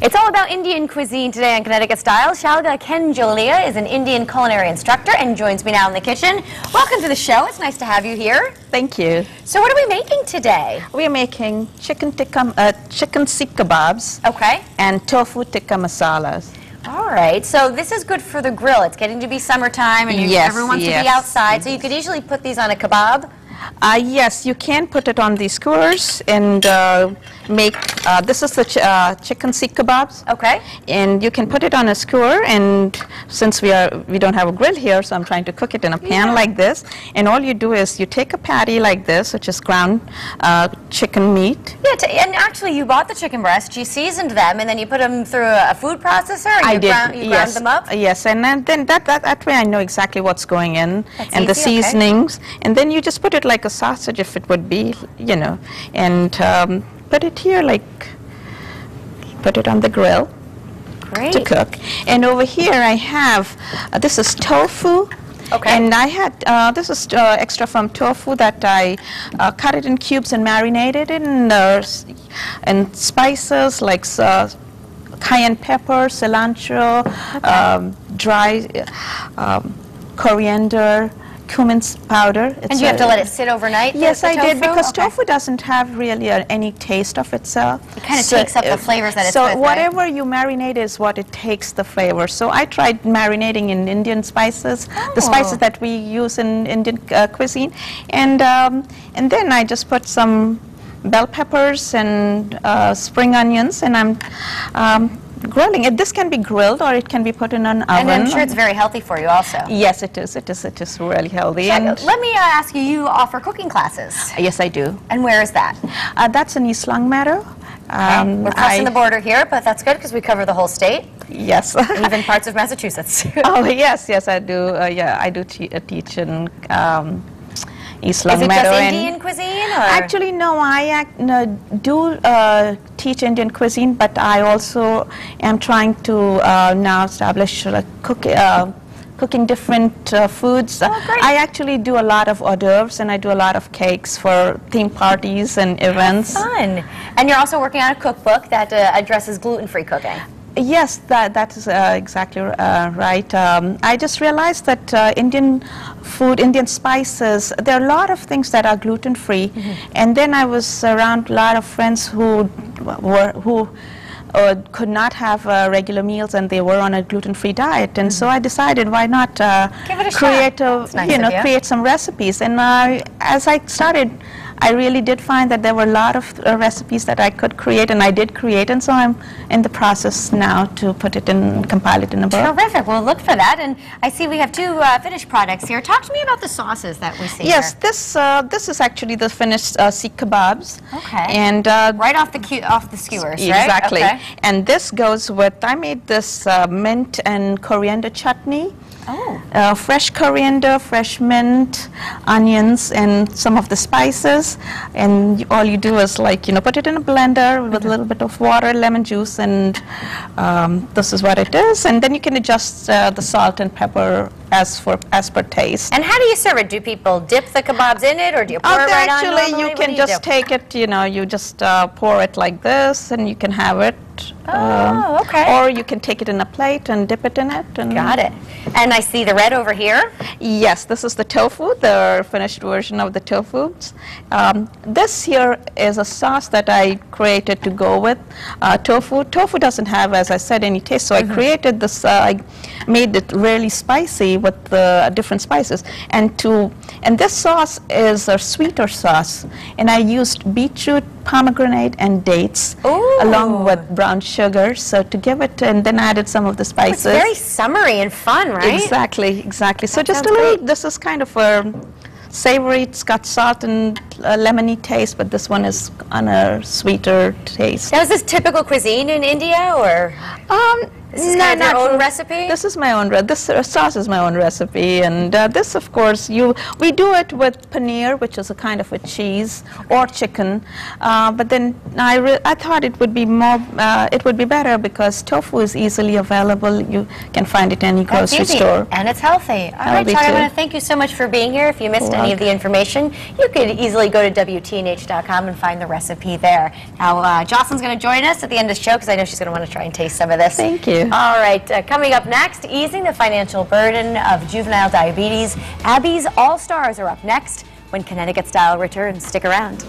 It's all about Indian cuisine today on Connecticut Style. Shalga Kenjolia is an Indian culinary instructor and joins me now in the kitchen. Welcome to the show. It's nice to have you here. Thank you. So what are we making today? We are making chicken sikh kebabs. Okay. And tofu tikka masalas. All right. So this is good for the grill. It's getting to be summertime and everyone wants to be outside. So you could easily put these on a kebab. Yes, you can put it on these skewers and make, this is the chicken sikh kebabs. Okay. And you can put it on a skewer, and since we don't have a grill here, so I'm trying to cook it in a pan like this. And all you do is you take a patty like this, which is ground chicken meat. Yeah, and actually you bought the chicken breasts, you seasoned them, and then you put them through a food processor and you ground them up? Yes, and then that way I know exactly what's going in. That's and easy, the seasonings. Okay. And then you just put it like a sausage if it would be, you know, and put it here, put it on the grill to cook. And over here I have, this is tofu. Okay. And I had, this is extra from tofu that I cut it in cubes and marinated in and spices like cayenne pepper, cilantro, dry coriander, cumin powder. And you have to let it sit overnight? Yes, I did, because tofu doesn't have really any taste of itself. It kind of takes up the flavors that it's with, so whatever you marinate is what it takes the flavor. So I tried marinating in Indian spices, the spices that we use in Indian cuisine, and then I just put some bell peppers and spring onions, and I'm grilling it. This can be grilled or it can be put in an oven. And I'm sure it's very healthy for you also. Yes, it is. It is really healthy. And let me ask you, you offer cooking classes? Yes, I do. And where is that? That's in East Longmeadow. We're crossing the border here, but that's good because we cover the whole state. Yes. Even parts of Massachusetts. Oh, yes, I do. Yeah, I do teach in East Longmeadow. Is it just Indian cuisine? Or? Actually, no, I do teach Indian cuisine, but I also am trying to now establish cooking different foods. Oh, great. I actually do a lot of hors d'oeuvres, and I do a lot of cakes for theme parties and events. Fun. And you're also working on a cookbook that addresses gluten-free cooking. Yes, that is exactly right. I just realized that Indian food, Indian spices, there are a lot of things that are gluten-free. And then I was around a lot of friends who could not have regular meals, and they were on a gluten-free diet. And so I decided, why not create some recipes. And as I started, I really did find that there were a lot of recipes that I could create, and I did create, and so I'm in the process now to put it in, compile it in a book. Terrific. We'll look for that. And I see we have two finished products here. Talk to me about the sauces that we see here. Yes, this is actually the finished sikh kebabs. Okay. And right off the skewers, right? Exactly. Okay. And this goes with, I made this mint and coriander chutney. Oh. Fresh coriander, fresh mint, onions, and some of the spices. And all you do is put it in a blender with a little bit of water, lemon juice, and this is what it is. And then you can adjust the salt and pepper as per taste. And how do you serve it? Do people dip the kebabs in it, or do you pour it right on normally? Actually, you can just take it, you just pour it like this, and you can have it. Okay. Or you can take it in a plate and dip it in it. And got it. And I see the red over here. Yes, this is the tofu, the finished version of the tofu. This here is a sauce that I created to go with tofu. Tofu doesn't have, as I said, any taste, so I created this, I made it really spicy with the different spices. And this sauce is a sweeter sauce, and I used beetroot, pomegranate, and dates, along with brown sugar, so to give it, and then added some of the spices. Oh, it's very summery and fun, right? Exactly. So that just a little, this is kind of a savory, it's got salt and lemony taste, but this one is on a sweeter taste. Now, is this typical cuisine in India, or This is kind of your own recipe? This is my own, this sauce is my own recipe, and this, of course, we do it with paneer, which is a kind of a cheese, or chicken, but then I thought it would be better because tofu is easily available. You can find it in any grocery store. And it's healthy. All right, Charlie, I want to thank you so much for being here. If you missed any of the information, you could easily go to WTNH.com and find the recipe there. Now, Jocelyn's going to join us at the end of the show because I know she's going to want to try and taste some of this. Thank you. All right, coming up next, easing the financial burden of juvenile diabetes. Abby's All-Stars are up next when Connecticut Style returns. Stick around.